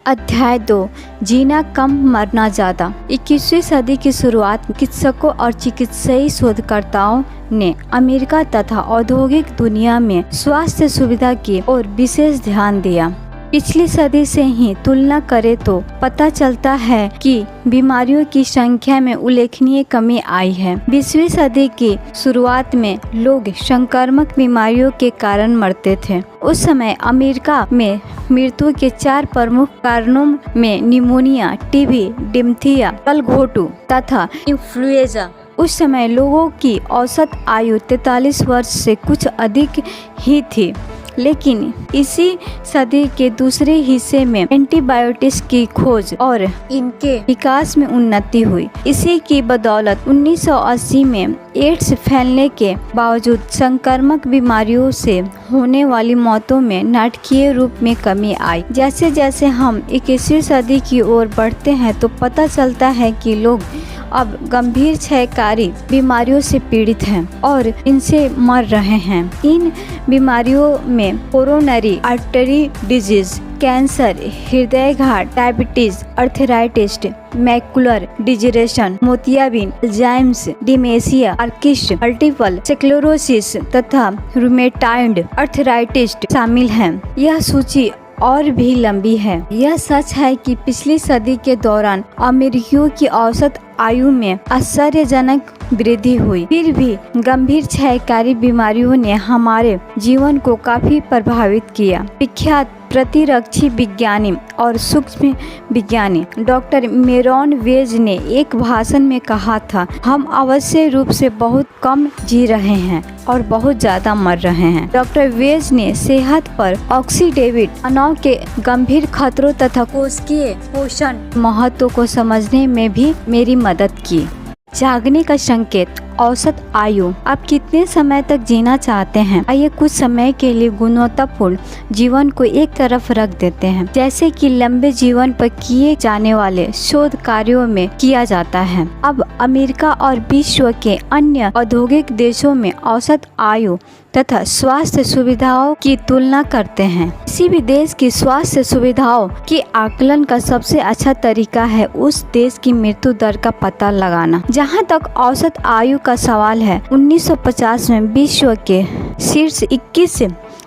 अध्याय 2 जीना कम मरना ज़्यादा। 21वीं सदी की शुरुआत में चिकित्सकों और चिकित्सीय शोधकर्ताओं ने अमेरिका तथा औद्योगिक दुनिया में स्वास्थ्य सुविधा की ओर विशेष ध्यान दिया। पिछली सदी से ही तुलना करें तो पता चलता है कि बीमारियों की संख्या में उल्लेखनीय कमी आई है। 20वीं सदी की शुरुआत में लोग संक्रामक बीमारियों के कारण मरते थे। उस समय अमेरिका में मृत्यु के 4 प्रमुख कारणों में निमोनिया, टीबी, डिप्थीरिया, गलघोटू तथा इन्फ्लुएंजा। उस समय लोगों की औसत आयु 43 वर्ष से कुछ अधिक ही थी, लेकिन इसी सदी के दूसरे हिस्से में एंटीबायोटिक्स की खोज और इनके विकास में उन्नति हुई। इसी की बदौलत 1980 में एड्स फैलने के बावजूद संक्रामक बीमारियों से होने वाली मौतों में नाटकीय रूप में कमी आई। जैसे जैसे हम 21वीं सदी की ओर बढ़ते हैं तो पता चलता है कि लोग अब गंभीर क्षयकारी बीमारियों से पीड़ित हैं और इनसे मर रहे हैं। इन बीमारियों में कोरोनरी आर्टरी डिजीज, कैंसर, हृदयघात, डायबिटीज, आर्थराइटिस, मैकुलर डिजनरेशन, मोतियाबिंद, Alzheimer's, dementia, Parkinson, multiple sclerosis तथा रूमेटॉइड आर्थराइटिस शामिल हैं। यह सूची और भी लंबी है। यह सच है कि पिछली सदी के दौरान अमेरिकियों की औसत आयु में आश्चर्यजनक वृद्धि हुई। फिर भी गंभीर क्षयकारी बीमारियों ने हमारे जीवन को काफी प्रभावित किया। विख्यात प्रतिरक्षी विज्ञानी और सूक्ष्म विज्ञानी डॉक्टर मेरॉन वेज ने एक भाषण में कहा था, हम अवश्य रूप से बहुत कम जी रहे हैं और बहुत ज्यादा मर रहे हैं। डॉक्टर वेज ने सेहत पर ऑक्सीडेटिव तनाव के गंभीर खतरों तथा कोशिकीय पोषण महत्व को समझने में भी मेरी मदद की। जागने का संकेत, औसत आयु। आप कितने समय तक जीना चाहते हैं? आइए कुछ समय के लिए गुणवत्तापूर्ण जीवन को एक तरफ रख देते हैं, जैसे कि लंबे जीवन पर किए जाने वाले शोध कार्यों में किया जाता है। अब अमेरिका और विश्व के अन्य औद्योगिक देशों में औसत आयु तथा स्वास्थ्य सुविधाओं की तुलना करते हैं। किसी भी देश की स्वास्थ्य सुविधाओं के आकलन का सबसे अच्छा तरीका है उस देश की मृत्यु दर का पता लगाना। जहां तक औसत आयु का सवाल है, 1950 में विश्व के शीर्ष 21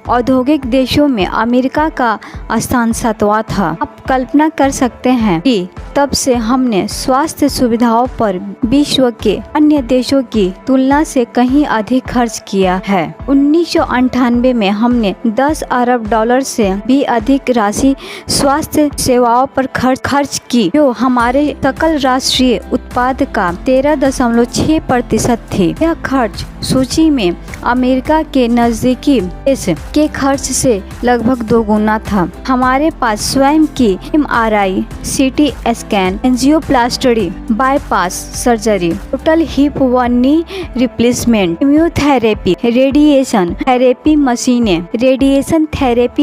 औद्योगिक देशों में अमेरिका का स्थान 7वां था। आप कल्पना कर सकते हैं कि तब से हमने स्वास्थ्य सुविधाओं पर विश्व के अन्य देशों की तुलना से कहीं अधिक खर्च किया है। 1998 में हमने 10 अरब डॉलर से भी अधिक राशि स्वास्थ्य सेवाओं पर खर्च की, जो हमारे सकल राष्ट्रीय उत्पाद का 13.6% थी। यह खर्च सूची में अमेरिका के नजदीकी देश के खर्च से लगभग 2 गुना था। हमारे पास स्वयं की MRI, CT scan, angioplasty, bypass surgery, total hip व knee replacement, immunotherapy, radiation therapy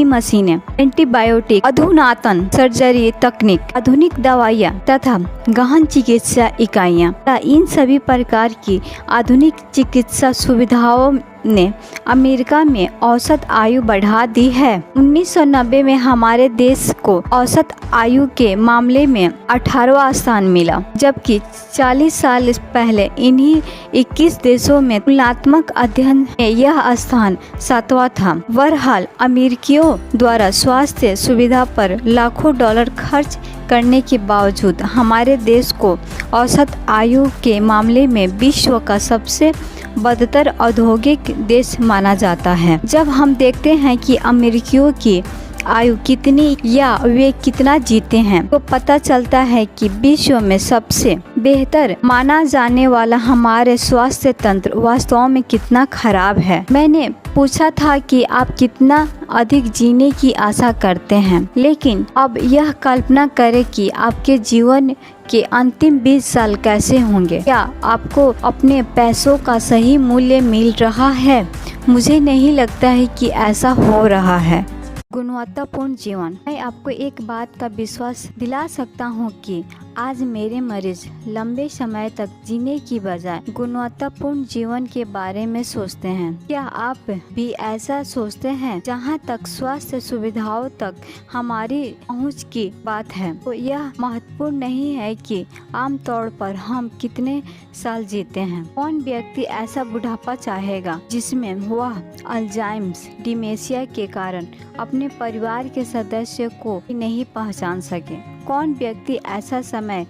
मशीनें, एंटीबायोटिक, अधुनातन सर्जरी तकनीक, आधुनिक दवाइयाँ तथा गहन चिकित्सा इकाइयाँ। इन सभी प्रकार की आधुनिक चिकित्सा सुविधाओं ने अमेरिका में औसत आयु बढ़ा दी है। 1990 में हमारे देश को औसत आयु के मामले में 18वां स्थान मिला, जबकि 40 साल पहले इन्हीं 21 देशों में तुलनात्मक अध्ययन में यह स्थान 7वां था। बहरहाल अमेरिकियों द्वारा स्वास्थ्य सुविधा पर लाखों डॉलर खर्च करने के बावजूद हमारे देश को औसत आयु के मामले में विश्व का सबसे बदतर औद्योगिक देश माना जाता है। जब हम देखते हैं कि अमेरिकियों की आयु कितनी या वे कितना जीते हैं, तो पता चलता है कि विश्व में सबसे बेहतर माना जाने वाला हमारे स्वास्थ्य तंत्र वास्तव में कितना खराब है। मैंने पूछा था कि आप कितना अधिक जीने की आशा करते हैं, लेकिन अब यह कल्पना करें कि आपके जीवन के अंतिम 20 साल कैसे होंगे। क्या आपको अपने पैसों का सही मूल्य मिल रहा है? मुझे नहीं लगता है कि ऐसा हो रहा है। गुणवत्तापूर्ण जीवन। मैं आपको एक बात का विश्वास दिला सकता हूँ कि आज मेरे मरीज लंबे समय तक जीने की बजाय गुणवत्तापूर्ण जीवन के बारे में सोचते हैं। क्या आप भी ऐसा सोचते हैं? जहां तक स्वास्थ्य सुविधाओं तक हमारी पहुंच की बात है, तो यह महत्वपूर्ण नहीं है कि आमतौर पर हम कितने साल जीते हैं। कौन व्यक्ति ऐसा बुढ़ापा चाहेगा जिसमें वह अल्जाइमर्स डिमेंशिया के कारण अपने परिवार के सदस्य को भी नहीं पहचान सके? कौन व्यक्ति ऐसा समय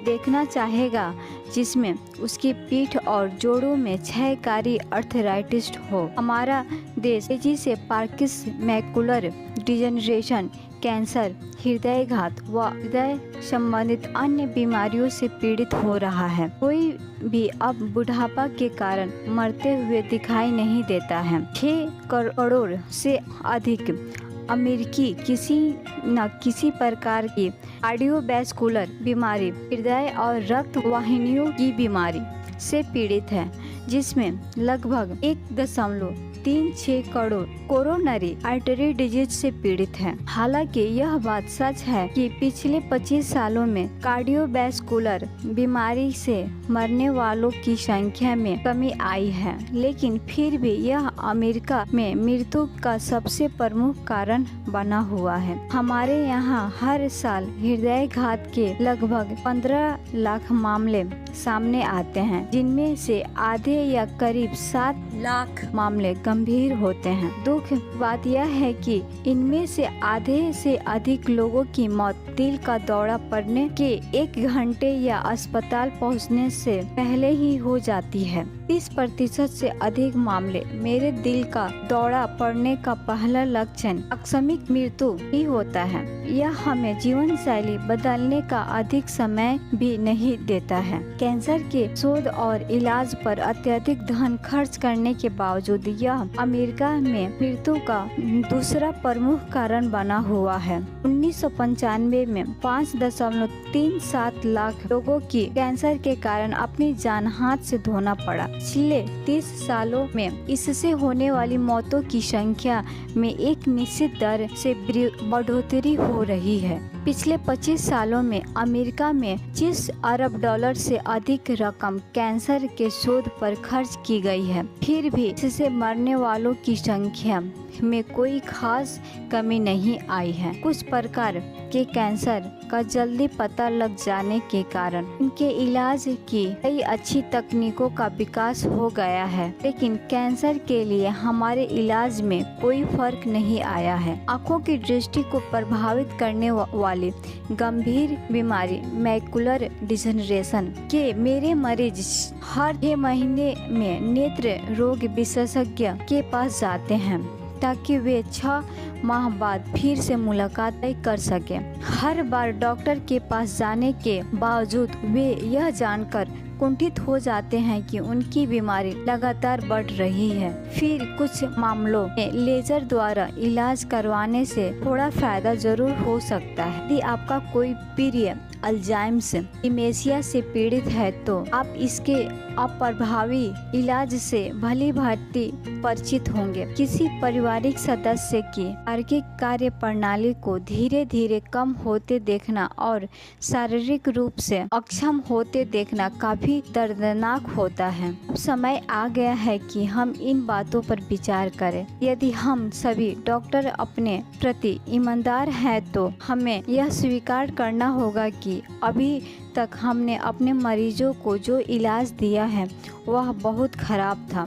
देखना चाहेगा जिसमें उसकी पीठ और जोड़ों में क्षयकारी अर्थराइटिस हो? हमारा देश तेजी से पार्किंसन, मैकुलर डिजेनरेशन, कैंसर, हृदयघात व हृदय संबंधित अन्य बीमारियों से पीड़ित हो रहा है। कोई भी अब बुढ़ापा के कारण मरते हुए दिखाई नहीं देता है। 6 करोड़ से अधिक अमेरिकी किसी न किसी प्रकार की कार्डियोवैस्कुलर बीमारी, हृदय और रक्त वाहिनियों की बीमारी से पीड़ित है, जिसमें लगभग 1.36 करोड़ कोरोनरी आर्टरी डिजीज से पीड़ित हैं। हालांकि यह बात सच है कि पिछले 25 सालों में कार्डियोवैस्कुलर बीमारी से मरने वालों की संख्या में कमी आई है, लेकिन फिर भी यह अमेरिका में मृत्यु का सबसे प्रमुख कारण बना हुआ है। हमारे यहाँ हर साल हृदयघात के लगभग 15 लाख मामले सामने आते हैं, जिनमें से आधे या करीब 7 लाख मामले गंभीर होते हैं। दुख बात यह है कि इनमें से आधे से अधिक लोगों की मौत दिल का दौरा पड़ने के 1 घंटे या अस्पताल पहुंचने से पहले ही हो जाती है। 30% से अधिक मामले मेरे दिल का दौरा पड़ने का पहला लक्षण आकस्मिक मृत्यु ही होता है। यह हमें जीवन शैली बदलने का अधिक समय भी नहीं देता है। कैंसर के शोध और इलाज पर अत्यधिक धन खर्च करने के बावजूद यह अमेरिका में मृत्यु का दूसरा प्रमुख कारण बना हुआ है। 1995 में 5.37 लाख लोगों की कैंसर के कारण अपनी जान हाथ से धोना पड़ा। पिछले 30 सालों में इससे होने वाली मौतों की संख्या में एक निश्चित दर से बढ़ोतरी हो रही है। पिछले 25 सालों में अमेरिका में $25 अरब से अधिक रकम कैंसर के शोध पर खर्च की गई है। फिर भी इससे मरने वालों की संख्या में कोई खास कमी नहीं आई है। कुछ प्रकार के कैंसर का जल्दी पता लग जाने के कारण इनके इलाज की कई अच्छी तकनीकों का विकास हो गया है, लेकिन कैंसर के लिए हमारे इलाज में कोई फर्क नहीं आया है। आँखों की दृष्टि को प्रभावित करने वाली गंभीर बीमारी मैकुलर डिजेनरेशन के मेरे मरीज हर 6 महीने में नेत्र रोग विशेषज्ञ के पास जाते हैं ताकि वे 6 माह बाद फिर से मुलाकात तय कर सके। हर बार डॉक्टर के पास जाने के बावजूद वे यह जानकर कुंठित हो जाते हैं कि उनकी बीमारी लगातार बढ़ रही है। फिर कुछ मामलों में लेजर द्वारा इलाज करवाने से थोड़ा फायदा जरूर हो सकता है। यदि आपका कोई प्रिय अल्जाइमर्स डिमेंशिया से पीड़ित है तो आप इसके अप्रभावी इलाज से भली भांति परिचित होंगे। किसी पारिवारिक सदस्य की तार्किक कार्य प्रणाली को धीरे धीरे कम होते देखना और शारीरिक रूप से अक्षम होते देखना काफी दर्दनाक होता है। अब समय आ गया है कि हम इन बातों पर विचार करें। यदि हम सभी डॉक्टर अपने प्रति ईमानदार हैं तो हमें यह स्वीकार करना होगा कि अभी तक हमने अपने मरीजों को जो इलाज दिया है वह बहुत खराब था।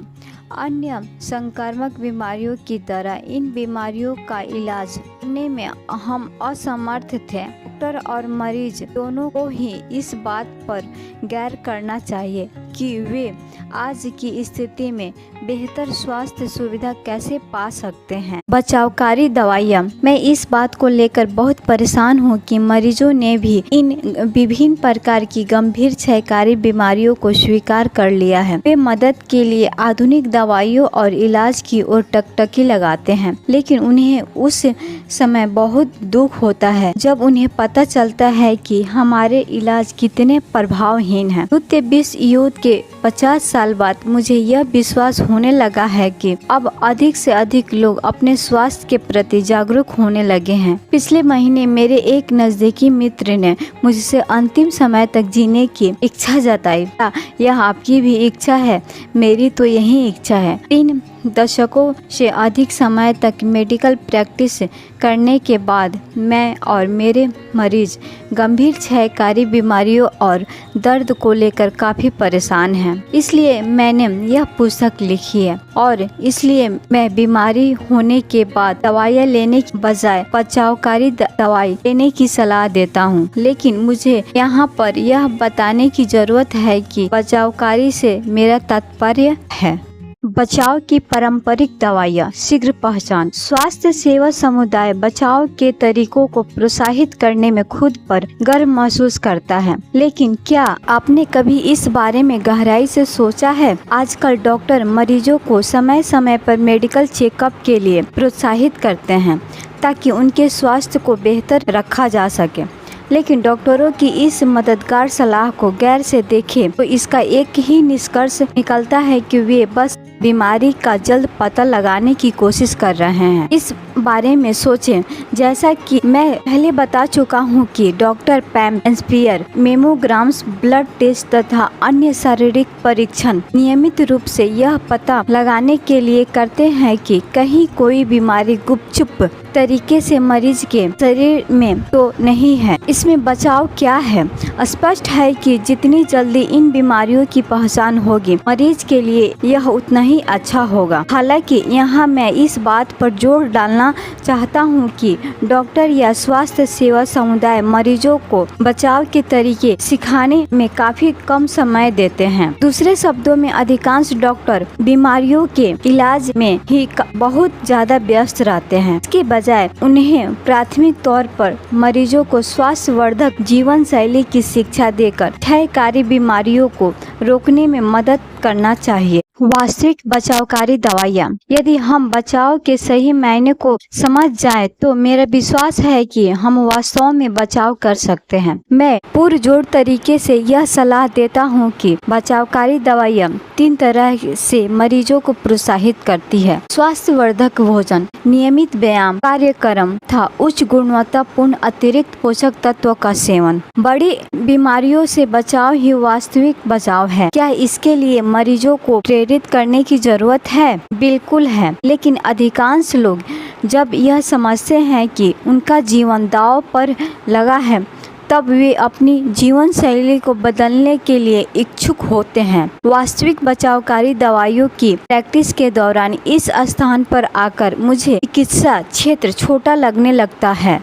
अन्य संक्रामक बीमारियों की तरह इन बीमारियों का इलाज करने में हम असमर्थ थे। डॉक्टर और मरीज दोनों को ही इस बात पर गौर करना चाहिए कि वे आज की स्थिति में बेहतर स्वास्थ्य सुविधा कैसे पा सकते हैं। बचावकारी दवाइयाँ। मैं इस बात को लेकर बहुत परेशान हूँ कि मरीजों ने भी इन विभिन्न प्रकार की गंभीर क्षयकारी बीमारियों को स्वीकार कर लिया है। वे मदद के लिए आधुनिक दवाइयों और इलाज की ओर टकटकी लगाते हैं, लेकिन उन्हें उस समय बहुत दुख होता है जब उन्हें पता चलता है कि हमारे इलाज कितने प्रभावहीन हैं। द्वितीय विश्व युद्ध के 50 साल बाद मुझे यह विश्वास होने लगा है कि अब अधिक से अधिक लोग अपने स्वास्थ्य के प्रति जागरूक होने लगे हैं। पिछले महीने मेरे एक नजदीकी मित्र ने मुझसे अंतिम समय तक जीने की इच्छा जताई। यह आपकी भी इच्छा है? मेरी तो यही इच्छा है। 3 दशकों से अधिक समय तक मेडिकल प्रैक्टिस करने के बाद मैं और मेरे मरीज गंभीर क्षयकारी बीमारियों और दर्द को लेकर काफ़ी परेशान हैं। इसलिए मैंने यह पुस्तक लिखी है और इसलिए मैं बीमारी होने के बाद दवाइयाँ लेने के बजाय बचावकारी दवाई लेने की सलाह देता हूँ। लेकिन मुझे यहाँ पर यह बताने की ज़रूरत है कि बचावकारी से मेरा तात्पर्य है बचाव की पारंपरिक दवाइयाँ। शीघ्र पहचान। स्वास्थ्य सेवा समुदाय बचाव के तरीकों को प्रोत्साहित करने में खुद पर गर्व महसूस करता है, लेकिन क्या आपने कभी इस बारे में गहराई से सोचा है? आजकल डॉक्टर मरीजों को समय समय पर मेडिकल चेकअप के लिए प्रोत्साहित करते हैं ताकि उनके स्वास्थ्य को बेहतर रखा जा सके। लेकिन डॉक्टरों की इस मददगार सलाह को गैर से देखें तो इसका एक ही निष्कर्ष निकलता है कि वे बस बीमारी का जल्द पता लगाने की कोशिश कर रहे हैं। इस बारे में सोचें। जैसा कि मैं पहले बता चुका हूं कि डॉक्टर पैम स्पीयर मेमोग्राम्स, ब्लड टेस्ट तथा अन्य शारीरिक परीक्षण नियमित रूप से यह पता लगाने के लिए करते हैं कि कहीं कोई बीमारी गुपचुप तरीके से मरीज के शरीर में तो नहीं है। इसमें बचाव क्या है? स्पष्ट है कि जितनी जल्दी इन बीमारियों की पहचान होगी, मरीज के लिए यह उतना ही अच्छा होगा। हालांकि यहाँ मैं इस बात पर जोर डालना चाहता हूँ कि डॉक्टर या स्वास्थ्य सेवा समुदाय मरीजों को बचाव के तरीके सिखाने में काफी कम समय देते हैं। दूसरे शब्दों में अधिकांश डॉक्टर बीमारियों के इलाज में ही बहुत ज्यादा व्यस्त रहते हैं। इसके बजाय उन्हें प्राथमिक तौर पर मरीजों को स्वास्थ्यवर्धक जीवन शैली की शिक्षा देकर क्षयकारी बीमारियों को रोकने में मदद करना चाहिए। वास्तविक बचावकारी दवाइयाँ। यदि हम बचाव के सही मायने को समझ जाएं, तो मेरा विश्वास है कि हम वास्तव में बचाव कर सकते हैं। मैं पुरजोर तरीके से यह सलाह देता हूं कि बचावकारी दवाइयाँ 3 तरह से मरीजों को प्रोत्साहित करती है: स्वास्थ्यवर्धक भोजन, नियमित व्यायाम कार्यक्रम तथा उच्च गुणवत्तापूर्ण अतिरिक्त पोषक तत्वों का सेवन। बड़ी बीमारियों से बचाव ही वास्तविक बचाव है। क्या इसके लिए मरीजों को प्रेरित करने की जरूरत है? बिल्कुल है, लेकिन अधिकांश लोग जब यह समझते हैं कि उनका जीवन दांव पर लगा है, तब वे अपनी जीवन शैली को बदलने के लिए इच्छुक होते हैं। वास्तविक बचावकारी दवाइयों की प्रैक्टिस के दौरान इस स्थान पर आकर मुझे चिकित्सा क्षेत्र छोटा लगने लगता है।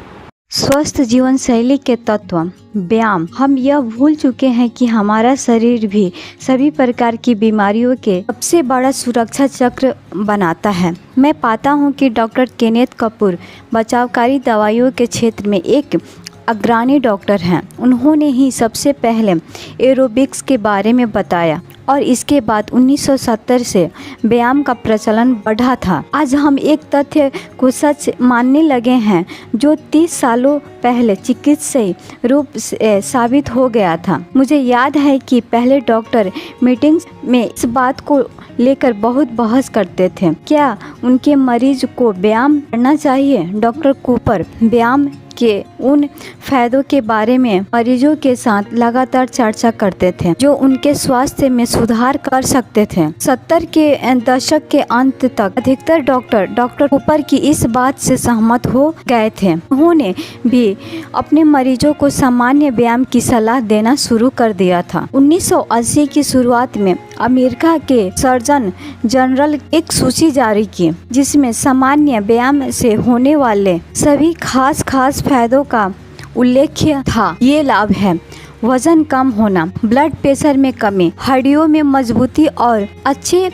स्वस्थ जीवन शैली के तत्व। व्यायाम। हम यह भूल चुके हैं कि हमारा शरीर भी सभी प्रकार की बीमारियों के सबसे बड़ा सुरक्षा चक्र बनाता है। मैं पाता हूँ कि डॉक्टर केनेथ कपूर बचावकारी दवाइयों के क्षेत्र में एक अग्रणी डॉक्टर हैं। उन्होंने ही सबसे पहले एरोबिक्स के बारे में बताया और इसके बाद 1970 से व्यायाम का प्रचलन बढ़ा था। आज हम एक तथ्य को सच मानने लगे हैं जो 30 सालों पहले चिकित्सीय रूप से साबित हो गया था। मुझे याद है कि पहले डॉक्टर मीटिंग्स में इस बात को लेकर बहुत बहस करते थे, क्या उनके मरीज को व्यायाम करना चाहिए। डॉक्टर कूपर व्यायाम के उन फायदों के बारे में मरीजों के साथ लगातार चर्चा करते थे जो उनके स्वास्थ्य में सुधार कर सकते थे। 70 के दशक के अंत तक अधिकतर डॉक्टर कूपर की इस बात से सहमत हो गए थे। उन्होंने भी अपने मरीजों को सामान्य व्यायाम की सलाह देना शुरू कर दिया था। 1980 की शुरुआत में अमेरिका के सर्जन जनरल एक सूची जारी की जिसमें सामान्य व्यायाम से होने वाले सभी खास फायदों का उल्लेख था। ये लाभ है: वजन कम होना, ब्लड प्रेशर में कमी, हड्डियों में मजबूती और अच्छे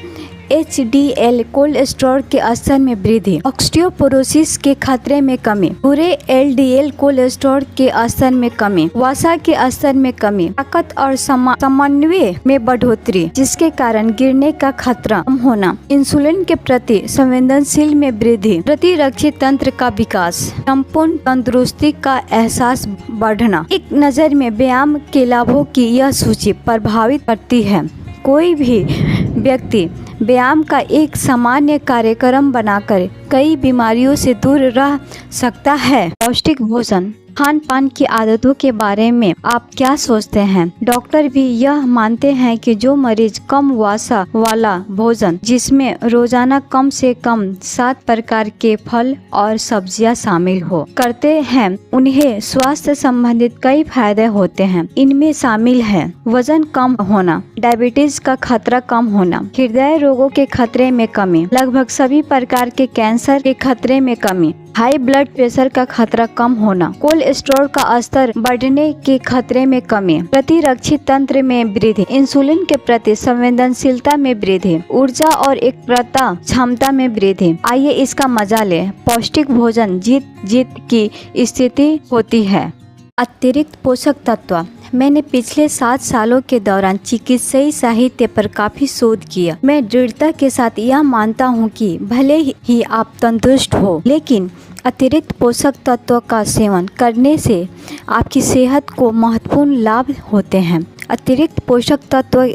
HDL कोलेस्ट्रॉल के स्तर में वृद्धि, ऑस्टियोपोरोसिस के खतरे में कमी, बुरे LDL कोलेस्ट्रॉल के स्तर में कमी, वसा के स्तर में कमी, ताकत और समन्वय में बढ़ोतरी जिसके कारण गिरने का खतरा कम होना, इंसुलिन के प्रति संवेदनशील में वृद्धि, प्रतिरक्षी तंत्र का विकास, संपूर्ण तंदुरुस्ती का एहसास बढ़ना। एक नज़र में व्यायाम के लाभों की यह सूची प्रभावित करती है। कोई भी व्यक्ति व्यायाम का एक सामान्य कार्यक्रम बनाकर कई बीमारियों से दूर रह सकता है। पौष्टिक भोजन, खान पान की आदतों के बारे में आप क्या सोचते हैं? डॉक्टर भी यह मानते हैं कि जो मरीज कम वसा वाला भोजन, जिसमें रोजाना कम से कम 7 प्रकार के फल और सब्जियां शामिल हो करते हैं, उन्हें स्वास्थ्य संबंधित कई फायदे होते हैं। इनमें शामिल है वजन कम होना, डायबिटीज का खतरा कम होना, हृदय रोगों के खतरे में कमी, लगभग सभी प्रकार के कैंसर के खतरे में कमी, हाई ब्लड प्रेशर का खतरा कम होना, कोलेस्ट्रॉल का स्तर बढ़ने के खतरे में कमी, प्रतिरक्षी तंत्र में वृद्धि, इंसुलिन के प्रति संवेदनशीलता में वृद्धि, ऊर्जा और एकाग्रता क्षमता में वृद्धि। आइए इसका मजा लें। पौष्टिक भोजन जीत जीत की स्थिति होती है। अतिरिक्त पोषक तत्व। मैंने पिछले 7 सालों के दौरान चिकित्सीय साहित्य पर काफी शोध किया। मैं दृढ़ता के साथ यह मानता हूँ कि भले ही आप तंदुरुस्त हो, लेकिन अतिरिक्त पोषक तत्वों का सेवन करने से आपकी सेहत को महत्वपूर्ण लाभ होते हैं। अतिरिक्त पोषक तत्व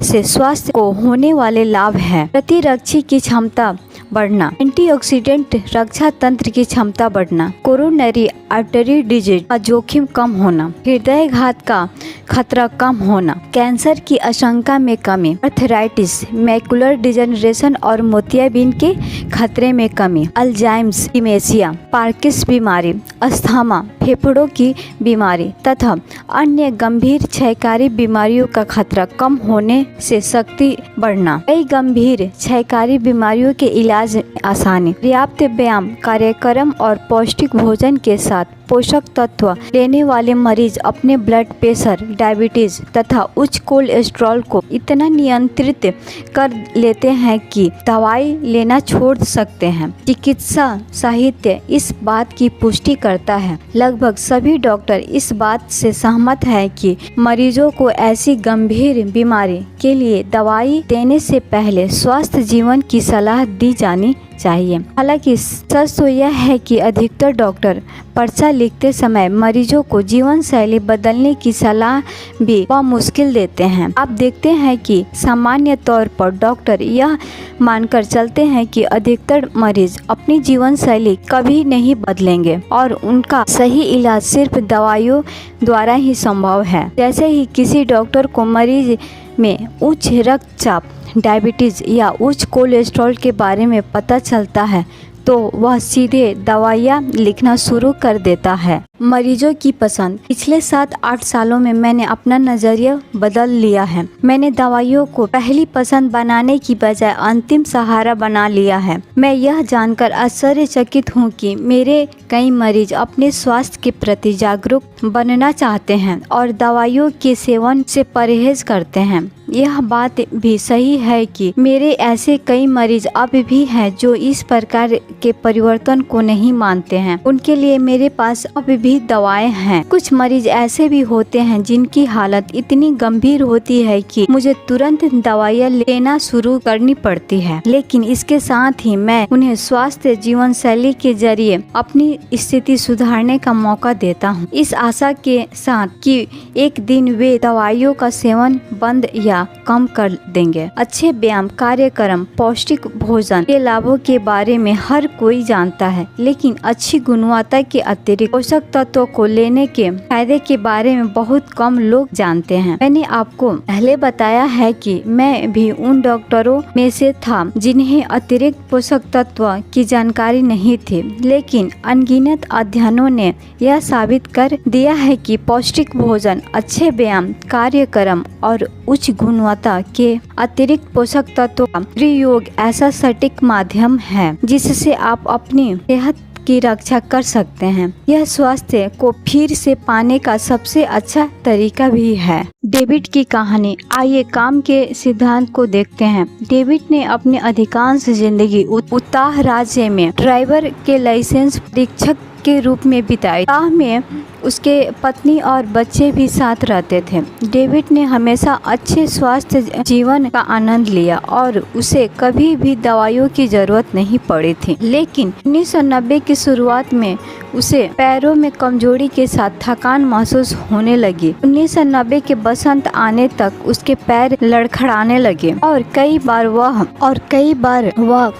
से स्वास्थ्य को होने वाले लाभ हैं: प्रतिरक्षी की क्षमता बढ़ना, एंटीऑक्सीडेंट रक्षा तंत्र की क्षमता बढ़ना, कोरोनरी आर्टरी डिजीज का जोखिम कम होना, हृदय घात का खतरा कम होना, कैंसर की आशंका में कमी, आर्थराइटिस, मैकुलर डिजेनरेशन और मोतियाबिंद के खतरे में कमी, अल्जाइमर्स, डिमेंशिया, पार्किंसन बीमारी, अस्थमा, फेफड़ों की बीमारी तथा अन्य गंभीर क्षयकारी बीमारियों का खतरा कम होने से शक्ति बढ़ना, कई गंभीर क्षयकारी बीमारियों के इलाज आसानी, पर्याप्त व्यायाम कार्यक्रम और पौष्टिक भोजन के साथ पोषक तत्व लेने वाले मरीज अपने ब्लड प्रेशर, डायबिटीज तथा उच्च कोलेस्ट्रॉल को इतना नियंत्रित कर लेते हैं कि दवाई लेना छोड़ सकते हैं। चिकित्सा साहित्य इस बात की पुष्टि करता है। लगभग सभी डॉक्टर इस बात से सहमत हैं कि मरीजों को ऐसी गंभीर बीमारी के लिए दवाई देने से पहले स्वस्थ जीवन की सलाह दी जानी चाहिए। हालांकि सच तो यह है कि अधिकतर डॉक्टर पर्चा लिखते समय मरीजों को जीवन शैली बदलने की सलाह भी मुश्किल देते हैं। आप देखते हैं कि सामान्य तौर पर डॉक्टर यह मानकर चलते हैं कि अधिकतर मरीज अपनी जीवन शैली कभी नहीं बदलेंगे और उनका सही इलाज सिर्फ दवाइयों द्वारा ही संभव है। जैसे ही किसी डॉक्टर को मरीज में उच्च रक्तचाप, डायबिटीज या उच्च कोलेस्ट्रॉल के बारे में पता चलता है तो वह सीधे दवाइयाँ लिखना शुरू कर देता है। मरीजों की पसंद। पिछले 7-8 सालों में मैंने अपना नज़रिया बदल लिया है। मैंने दवाइयों को पहली पसंद बनाने की बजाय अंतिम सहारा बना लिया है। मैं यह जानकर आश्चर्यचकित हूँ कि मेरे कई मरीज अपने स्वास्थ्य के प्रति जागरूक बनना चाहते हैं और दवाइयों के सेवन से परहेज करते हैं। यह बात भी सही है कि मेरे ऐसे कई मरीज अब भी हैं जो इस प्रकार के परिवर्तन को नहीं मानते हैं। उनके लिए मेरे पास अब भी दवाएं हैं। कुछ मरीज ऐसे भी होते हैं जिनकी हालत इतनी गंभीर होती है कि मुझे तुरंत दवाइयाँ लेना शुरू करनी पड़ती है, लेकिन इसके साथ ही मैं उन्हें स्वास्थ्य जीवन शैली के जरिए अपनी स्थिति सुधारने का मौका देता हूँ, इस आशा के साथ कि एक दिन वे दवाइयों का सेवन बंद या कम कर देंगे। अच्छे व्यायाम कार्यक्रम, पौष्टिक भोजन के लाभों के बारे में हर कोई जानता है, लेकिन अच्छी गुणवत्ता के अतिरिक्त पोषक तत्वों को लेने के फायदे के बारे में बहुत कम लोग जानते हैं। मैंने आपको पहले बताया है कि मैं भी उन डॉक्टरों में से था जिन्हें अतिरिक्त पोषक तत्व की जानकारी नहीं थी, लेकिन अनगिनत अध्ययनों ने यह साबित कर दिया है कि पौष्टिक भोजन, अच्छे व्यायाम कार्यक्रम और उच्च गुणवत्ता के अतिरिक्त पोषक तत्वों का प्रयोग ऐसा सटीक माध्यम है जिससे आप अपनी सेहत की रक्षा कर सकते हैं। यह स्वास्थ्य को फिर से पाने का सबसे अच्छा तरीका भी है। डेविड की कहानी। आइए काम के सिद्धांत को देखते हैं। डेविड ने अपनी अधिकांश जिंदगी उताह राज्य में ड्राइवर के लाइसेंस परीक्षक के रूप में बिताई। उताह में उसके पत्नी और बच्चे भी साथ रहते थे। डेविड ने हमेशा अच्छे स्वास्थ्य जीवन का आनंद लिया और उसे कभी भी दवाइयों की जरूरत नहीं पड़ी थी। लेकिन 1990 की शुरुआत में उसे पैरों में कमजोरी के साथ थकान महसूस होने लगी। 1990 के बसंत आने तक उसके पैर लड़खड़ाने लगे और कई बार वह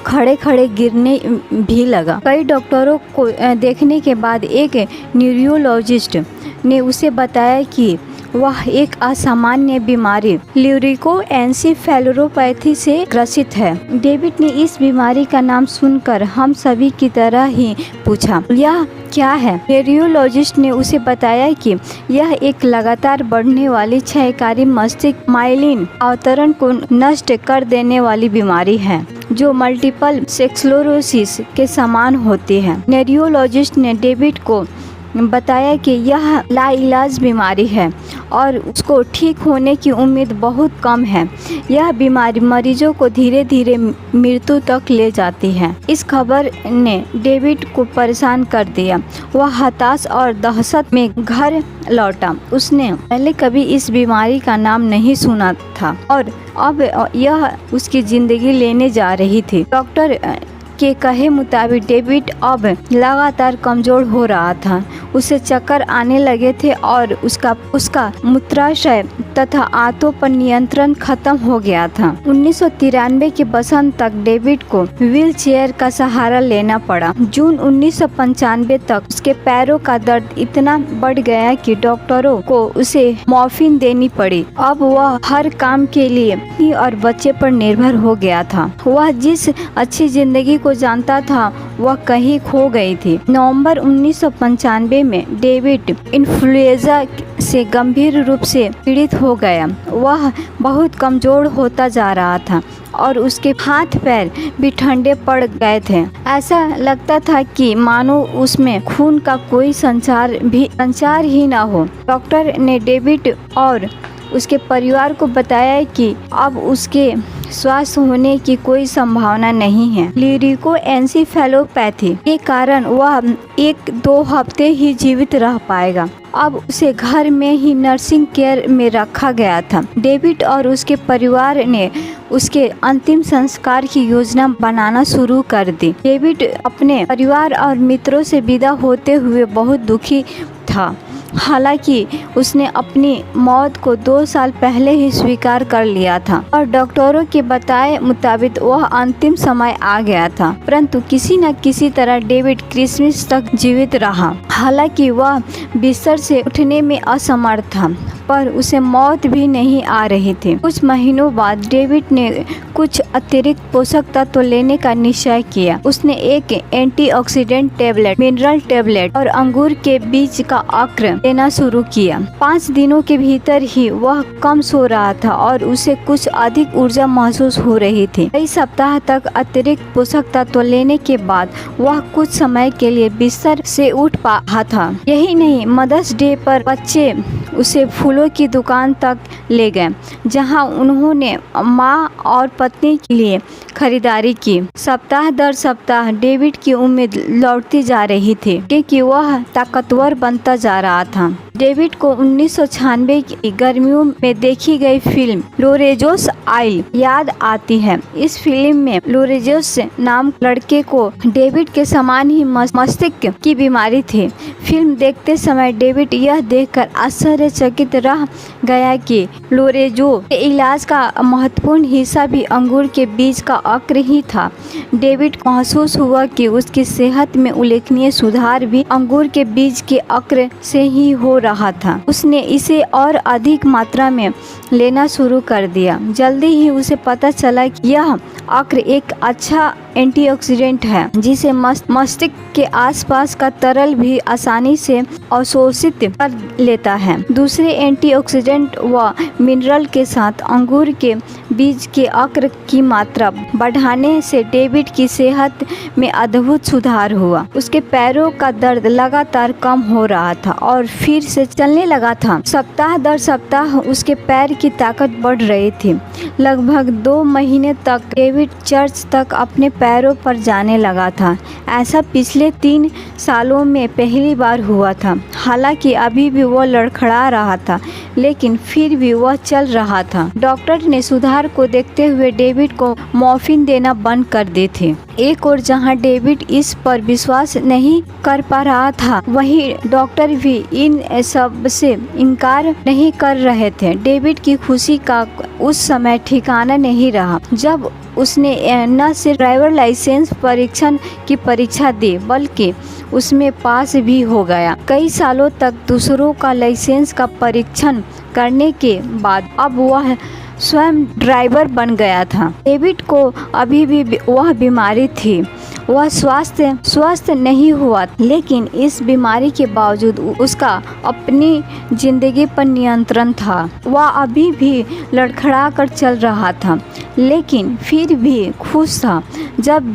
खड़े खड़े गिरने भी लगा। कई डॉक्टरों को देखने के बाद एक न्यूरोलॉजिस्ट ने उसे बताया कि वह एक असामान्य बीमारी ल्यूरिकोएन्सेफेलोपैथी से ग्रसित है। डेविड ने इस बीमारी का नाम सुनकर हम सभी की तरह ही पूछा, यह क्या है? न्यूरोलॉजिस्ट ने उसे बताया कि यह एक लगातार बढ़ने वाली क्षयकारी मस्तिष्क माइलिन अवतरण को नष्ट कर देने वाली बीमारी है जो मल्टीपल स्क्लेरोसिस के समान होती है। न्यूरोलॉजिस्ट ने डेविड को बताया कि यह लाइलाज बीमारी है और उसको ठीक होने की उम्मीद बहुत कम है। यह बीमारी मरीजों को धीरे धीरे मृत्यु तक ले जाती है। इस खबर ने डेविड को परेशान कर दिया। वह हताश और दहशत में घर लौटा। उसने पहले कभी इस बीमारी का नाम नहीं सुना था और अब यह उसकी जिंदगी लेने जा रही थी। डॉक्टर के कहे मुताबिक डेविड अब लगातार कमजोर हो रहा था। उसे चक्कर आने लगे थे और उसका मूत्राशय तथा आंतों पर नियंत्रण खत्म हो गया था। 1993 के बसंत तक डेविड को व्हील चेयर का सहारा लेना पड़ा। जून 1995 तक उसके पैरों का दर्द इतना बढ़ गया कि डॉक्टरों को उसे मॉर्फिन देनी पड़ी। अब वह हर काम के लिए पत्नी और बच्चे पर निर्भर हो गया था। वह जिस अच्छी जिंदगी को जानता था वह कहीं खो गई थी। नवंबर 1995 में डेविड इन्फ्लुएंजा से गंभीर रूप से पीड़ित हो गया। वह बहुत कमजोर होता जा रहा था और उसके हाथ पैर भी ठंडे पड़ गए थे। ऐसा लगता था कि मानो उसमें खून का कोई संचार ही ना हो। डॉक्टर ने डेविड और उसके परिवार को बताया कि अब उसके स्वस्थ होने की कोई संभावना नहीं है। ल्यूरिकोएन्सेफेलोपैथी के कारण वह 1-2 हफ्ते ही जीवित रह पाएगा। अब उसे घर में ही नर्सिंग केयर में रखा गया था। डेविड और उसके परिवार ने उसके अंतिम संस्कार की योजना बनाना शुरू कर दी। डेविड अपने परिवार और मित्रों से विदा होते हुए बहुत दुखी था। हालांकि उसने अपनी मौत को 2 साल पहले ही स्वीकार कर लिया था और डॉक्टरों के बताए मुताबिक वह अंतिम समय आ गया था, परंतु किसी न किसी तरह डेविड क्रिसमस तक जीवित रहा। हालांकि वह बिस्तर से उठने में असमर्थ था, पर उसे मौत भी नहीं आ रही थी। कुछ महीनों बाद डेविड ने कुछ अतिरिक्त पोषक तत्व लेने का निश्चय किया। उसने एक एंटीऑक्सीडेंट टेबलेट, मिनरल टेबलेट और अंगूर के बीज का अर्क लेना शुरू किया। 5 दिनों के भीतर ही वह कम सो रहा था और उसे कुछ अधिक ऊर्जा महसूस हो रही थी। कई सप्ताह तक अतिरिक्त पोषक तत्व लेने के बाद वह कुछ समय के लिए बिस्तर से उठ पा था। यही नहीं, मदर्स डे पर बच्चे उसे फूलों की दुकान तक ले गए, जहां उन्होंने माँ और पत्नी के लिए खरीदारी की। सप्ताह दर सप्ताह डेविड की उम्मीद लौटती जा रही थी क्योंकि वह ताकतवर बनता जा रहा था। डेविड को 1996 की गर्मियों में देखी गई फिल्म लोरेंजोस आइल याद आती है। इस फिल्म में लोरेंजोस नाम लड़के को डेविड के समान ही मस्तिष्क की बीमारी थी। फिल्म देखते समय डेविड यह देखकर आश्चर्यचकित रह गया कि लोरेंजो के इलाज का महत्वपूर्ण हिस्सा भी अंगूर के बीज का अर्क ही था। डेविड को महसूस हुआ कि उसकी सेहत में उल्लेखनीय सुधार भी अंगूर के बीज के अर्क से ही हो रहा था। उसने इसे और अधिक मात्रा में लेना शुरू कर दिया। जल्दी ही उसे पता चला कि यह अर्क एक अच्छा एंटीऑक्सीडेंट है जिसे मस्तिष्क के आसपास का तरल भी आसानी से अवशोषित कर लेता है। दूसरे एंटीऑक्सीडेंट व मिनरल के साथ अंगूर के बीज के अक्र की मात्रा बढ़ाने से डेविड की सेहत में अद्भुत सुधार हुआ। उसके पैरों का दर्द लगातार कम हो रहा था और फिर से चलने लगा था। सप्ताह दर सप्ताह उसके पैर की ताकत बढ़ रही थी। लगभग 2 महीने तक डेविड चर्च तक अपने पैरों पर जाने लगा था। ऐसा पिछले 3 सालों में पहली बार हुआ था। हालांकि अभी भी वह लड़खड़ा रहा था, लेकिन फिर भी वह चल रहा था। डॉक्टर ने सुधार को देखते हुए डेविड को मॉर्फिन देना बंद कर दिए थे। एक और जहां डेविड इस पर विश्वास नहीं कर पा रहा था, वहीं डॉक्टर भी इन सब से इनकार नहीं कर रहे थे। डेविड की खुशी का उस समय ठिकाना नहीं रहा जब उसने न सिर्फ ड्राइवर लाइसेंस परीक्षण की परीक्षा दी, बल्कि उसमें पास भी हो गया। कई सालों तक दूसरों का लाइसेंस का परीक्षण करने के बाद अब वह स्वयं ड्राइवर बन गया था। डेविड को अभी भी वह बीमारी थी। वह स्वस्थ नहीं हुआ, लेकिन इस बीमारी के बावजूद उसका अपनी जिंदगी पर नियंत्रण था। वह अभी भी लड़खड़ा कर चल रहा था, लेकिन फिर भी खुश था। जब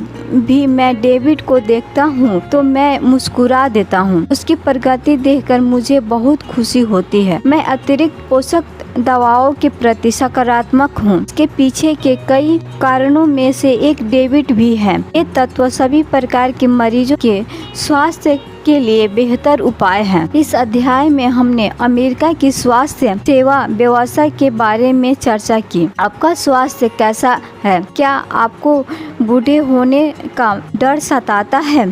भी मैं डेविड को देखता हूँ तो मैं मुस्कुरा देता हूँ। उसकी प्रगति देखकर मुझे बहुत खुशी होती है। मैं अतिरिक्त पोषक दवाओं के प्रति सकारात्मक हूँ। इसके पीछे के कई कारणों में से एक डेविड भी है। ये तत्व सभी प्रकार के मरीजों के स्वास्थ्य के लिए बेहतर उपाय हैं। इस अध्याय में हमने अमेरिका की स्वास्थ्य सेवा व्यवस्था के बारे में चर्चा की। आपका स्वास्थ्य कैसा है? क्या आपको बूढ़े होने का डर सताता है?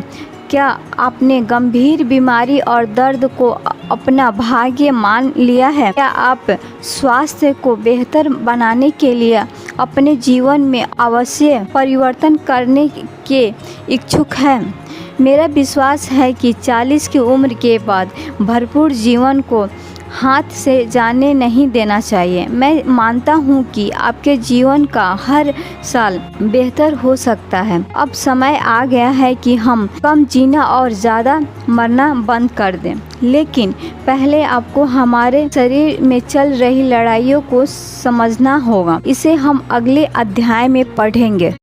क्या आपने गंभीर बीमारी और दर्द को अपना भाग्य मान लिया है? क्या आप स्वास्थ्य को बेहतर बनाने के लिए अपने जीवन में अवश्य परिवर्तन करने के इच्छुक हैं? मेरा विश्वास है कि 40 की उम्र के बाद भरपूर जीवन को हाथ से जाने नहीं देना चाहिए। मैं मानता हूँ कि आपके जीवन का हर साल बेहतर हो सकता है। अब समय आ गया है कि हम कम जीना और ज़्यादा मरना बंद कर दें, लेकिन पहले आपको हमारे शरीर में चल रही लड़ाइयों को समझना होगा। इसे हम अगले अध्याय में पढ़ेंगे।